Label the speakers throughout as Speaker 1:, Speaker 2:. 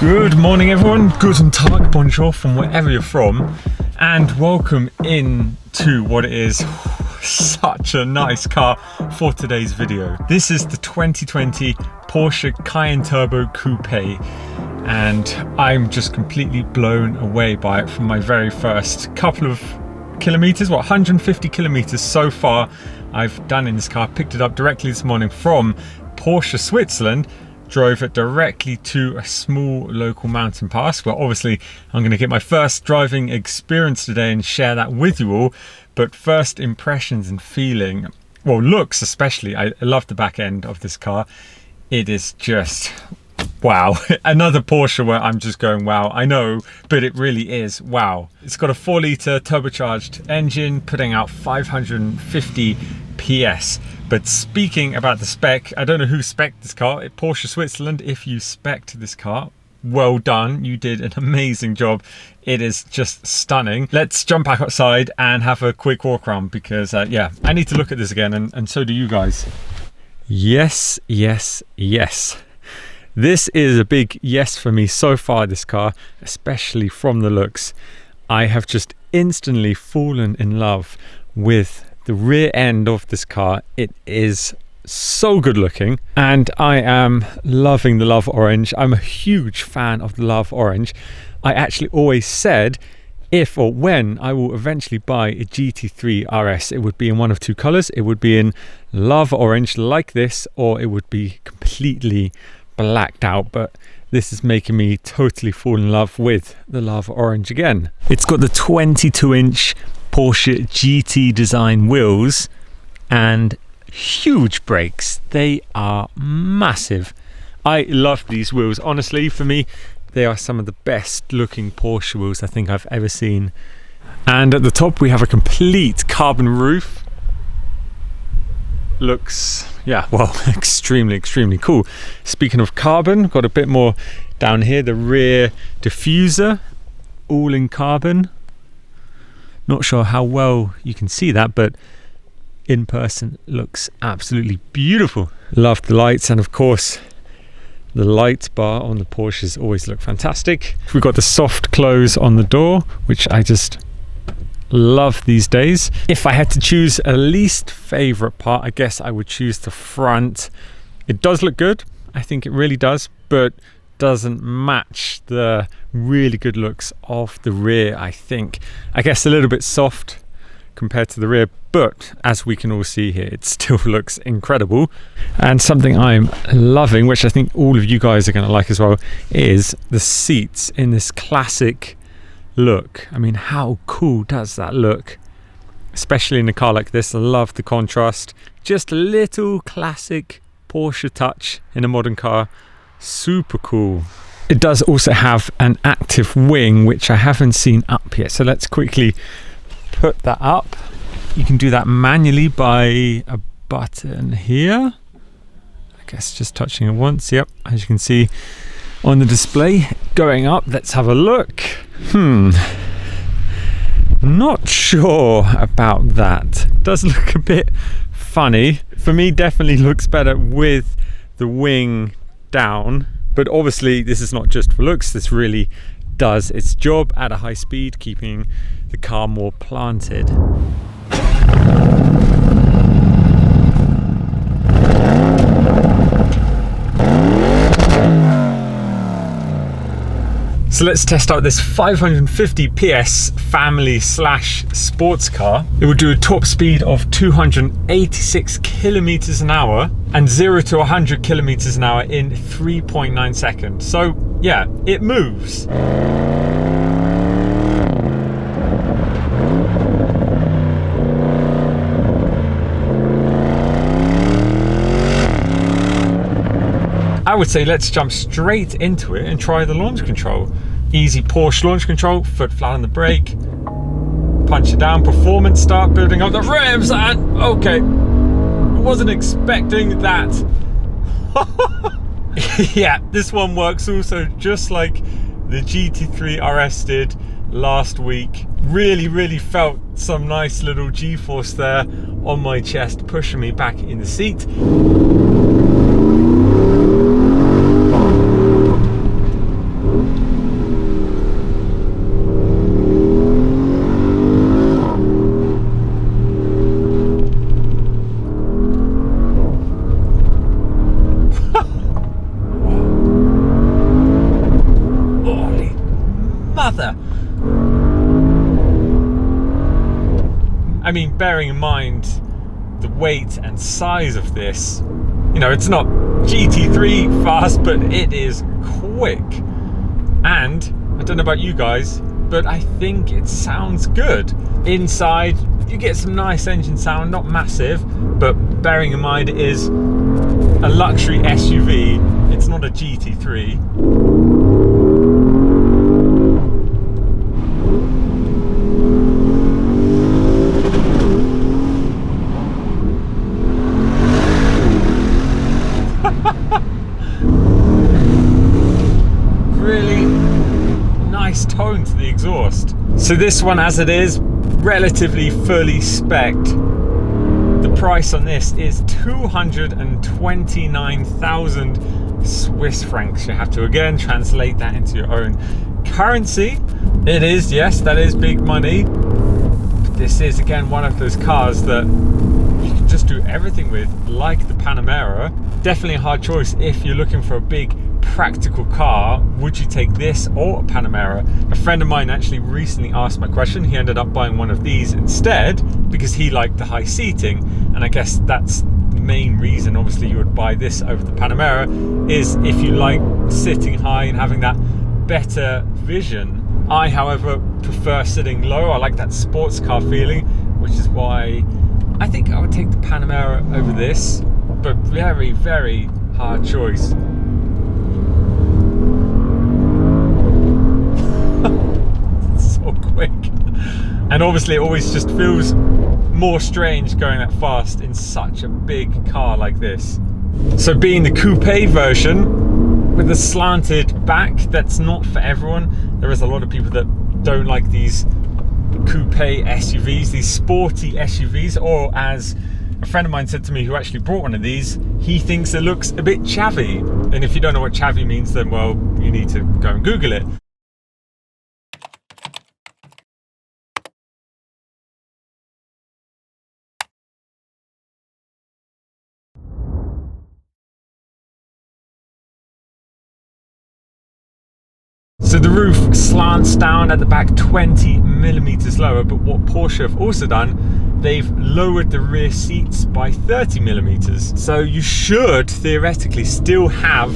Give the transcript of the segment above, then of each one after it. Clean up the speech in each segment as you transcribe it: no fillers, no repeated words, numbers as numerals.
Speaker 1: Good morning everyone, guten tag, bonjour from wherever you're from, and welcome in to what is such a nice car for today's video. This is the 2020 Porsche Cayenne Turbo Coupe, and I'm just completely blown away by it from my very first couple of kilometers, 150 kilometers so far I've done in this car. Picked it up directly this morning from Porsche Switzerland, drove it directly to a small local mountain pass. Well, obviously I'm going to get my first driving experience today and share that with you all, but first impressions and feeling, well, looks especially. I love the back end of this car. It is just wow. Another Porsche where I'm just going wow. I know, but it really is wow. It's got a 4-litre turbocharged engine putting out 550 PS. But speaking about the spec, I don't know who spec'd this car. Porsche Switzerland, if you spec'd this car, well done. You did an amazing job. It is just stunning. Let's jump back outside and have a quick walk around because yeah, I need to look at this again, and so do you guys. Yes, yes, yes. This is a big yes for me so far, this car, especially from the looks. I have just instantly fallen in love with the rear end of this car. It is so good looking, and I am loving the love orange. I'm a huge fan of the love orange. I actually always said if or when I will eventually buy a GT3 RS, it would be in one of two colors. It would be in love orange like this, or it would be completely blacked out, but this is making me totally fall in love with the love orange again. It's got the 22-inch Porsche GT design wheels and huge brakes. They are massive. I love these wheels. Honestly, for me, they are some of the best looking Porsche wheels I think I've ever seen. And at the top we have a complete carbon roof. Looks, yeah, well, extremely cool. Speaking of carbon, got a bit more down here. The rear diffuser, all in carbon. Not sure how well you can see that, but in person looks absolutely beautiful. Love the lights, and of course the light bar on the Porsches always look fantastic. We've got the soft close on the door, which I just love these days. If I had to choose a least favorite part, I guess I would choose the front. It does look good, I think it really does, but doesn't match the really good looks of the rear, I think. I guess a little bit soft compared to the rear, but as we can all see here, it still looks incredible. And something I'm loving, which I think all of you guys are going to like as well, is the seats in this classic look. I mean, how cool does that look? Especially in a car like this. I love the contrast. Just a little classic Porsche touch in a modern car. Super cool. It does also have an active wing, which I haven't seen up yet, so let's quickly put that up. You can do that manually by a button here. I guess just touching it once. Yep, as you can see on the display going up. Let's have a look. Not sure about that. Does look a bit funny. For me, definitely looks better with the wing down, but obviously this is not just for looks. This really does its job at a high speed, keeping the car more planted. So let's test out this 550 PS family / sports car. It would do a top speed of 286 kilometers an hour and 0 to 100 kilometers an hour in 3.9 seconds. So yeah, it moves. I would say let's jump straight into it and try the launch control. Easy Porsche launch control, foot flat on the brake, punch it down, performance, start building up the revs, and okay, wasn't expecting that. Yeah, this one works also just like the GT3 RS did last week. Really felt some nice little G-force there on my chest, pushing me back in the seat. I mean, bearing in mind the weight and size of this, you know, it's not GT3 fast, but it is quick. And I don't know about you guys, but I think it sounds good. Inside, you get some nice engine sound, not massive, but bearing in mind it is a luxury SUV, it's not a GT3. Really nice tone to the exhaust. So this one, as it is, relatively fully spec'd. The price on this is 229,000 Swiss francs. You have to again translate that into your own currency. It is, yes, that is big money. But this is again one of those cars that you can just do everything with, like the Panamera. Definitely a hard choice if you're looking for a big practical car. Would you take this or a Panamera? A friend of mine actually recently asked my question. He ended up buying one of these instead because he liked the high seating, and I guess that's the main reason obviously you would buy this over the Panamera, is if you like sitting high and having that better vision. I, however, prefer sitting low. I like that sports car feeling, which is why I think I would take the Panamera over this, but very, very hard choice. So quick. And obviously it always just feels more strange going that fast in such a big car like this. So being the coupe version with a slanted back, that's not for everyone. There is a lot of people that don't like these coupe SUVs, these sporty SUVs, or as a friend of mine said to me who actually brought one of these, he thinks it looks a bit chavvy. And if you don't know what chavvy means, then well, you need to go and Google it. So the roof slants down at the back 20 millimeters lower, but what Porsche have also done, they've lowered the rear seats by 30 millimeters. So you should theoretically still have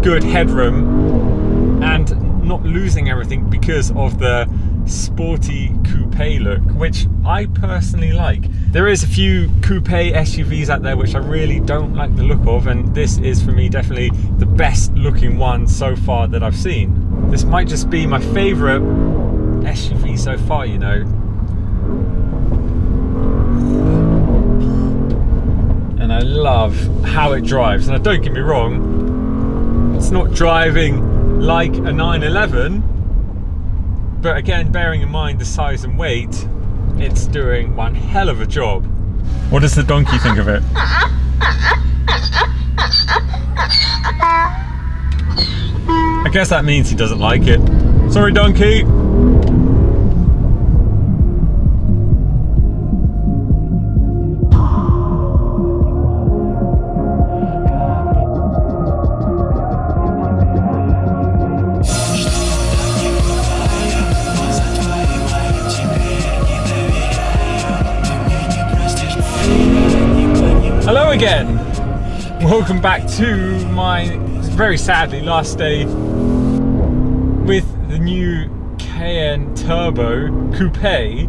Speaker 1: good headroom and not losing everything because of the sporty coupe look, which I personally like. There is a few coupe SUVs out there which I really don't like the look of, and this is for me definitely the best looking one so far that I've seen. This might just be my favorite SUV so far, you know. And I love how it drives. Now don't get me wrong, it's not driving like a 911, but again, bearing in mind the size and weight, it's doing one hell of a job. What does the donkey think of it? I guess that means he doesn't like it. Sorry, donkey. Hello again. Welcome back to my very sadly last day with the new Cayenne Turbo Coupe.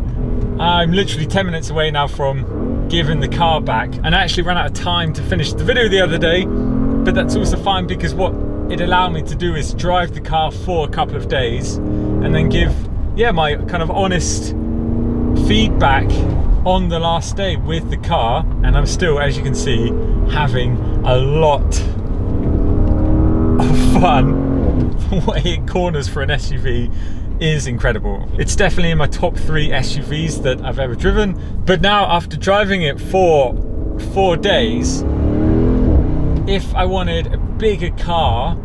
Speaker 1: I'm literally 10 minutes away now from giving the car back, and I actually ran out of time to finish the video the other day, but that's also fine because what it allowed me to do is drive the car for a couple of days and then give, yeah, my kind of honest feedback on the last day with the car. And I'm still, as you can see, having a lot of fun. The way it corners for an SUV is incredible. It's definitely in my top 3 SUVs that I've ever driven. But now, after driving it for 4 days, if I wanted a bigger car,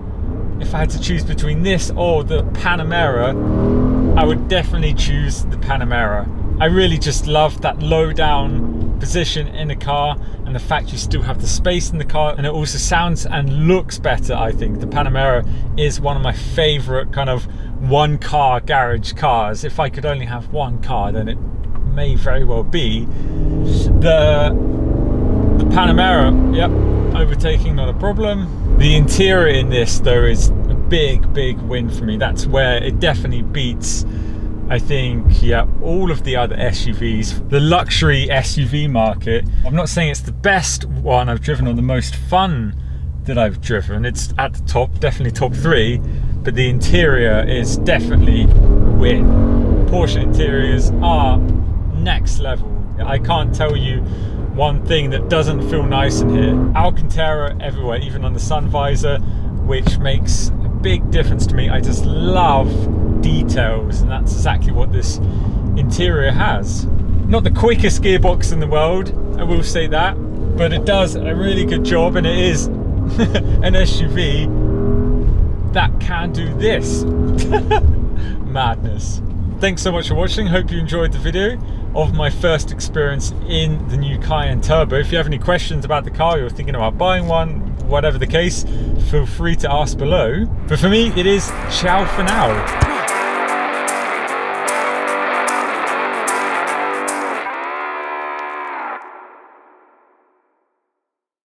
Speaker 1: if I had to choose between this or the Panamera, I would definitely choose the Panamera. I really just love that low down position in the car, and the fact you still have the space in the car, and it also sounds and looks better. I think the Panamera is one of my favorite kind of one car garage cars. If I could only have one car, then it may very well be. The Panamera, yep, overtaking not a problem. The interior in this though is a big win for me. That's where it definitely beats, I think, yeah, all of the other SUVs. The luxury SUV market, I'm not saying it's the best one I've driven or the most fun that I've driven. It's at the top, definitely top 3, but the interior is definitely a win. Porsche interiors are next level. I can't tell you one thing that doesn't feel nice in here. Alcantara everywhere, even on the sun visor, which makes a big difference to me. I just love details, and that's exactly what this interior has. Not the quickest gearbox in the world, I will say that, but it does a really good job, and it is an SUV that can do this. Madness. Thanks so much for watching. Hope you enjoyed the video of my first experience in the new Cayenne Turbo. If you have any questions about the car, you're thinking about buying one, whatever the case, feel free to ask below. But for me, it is ciao for now.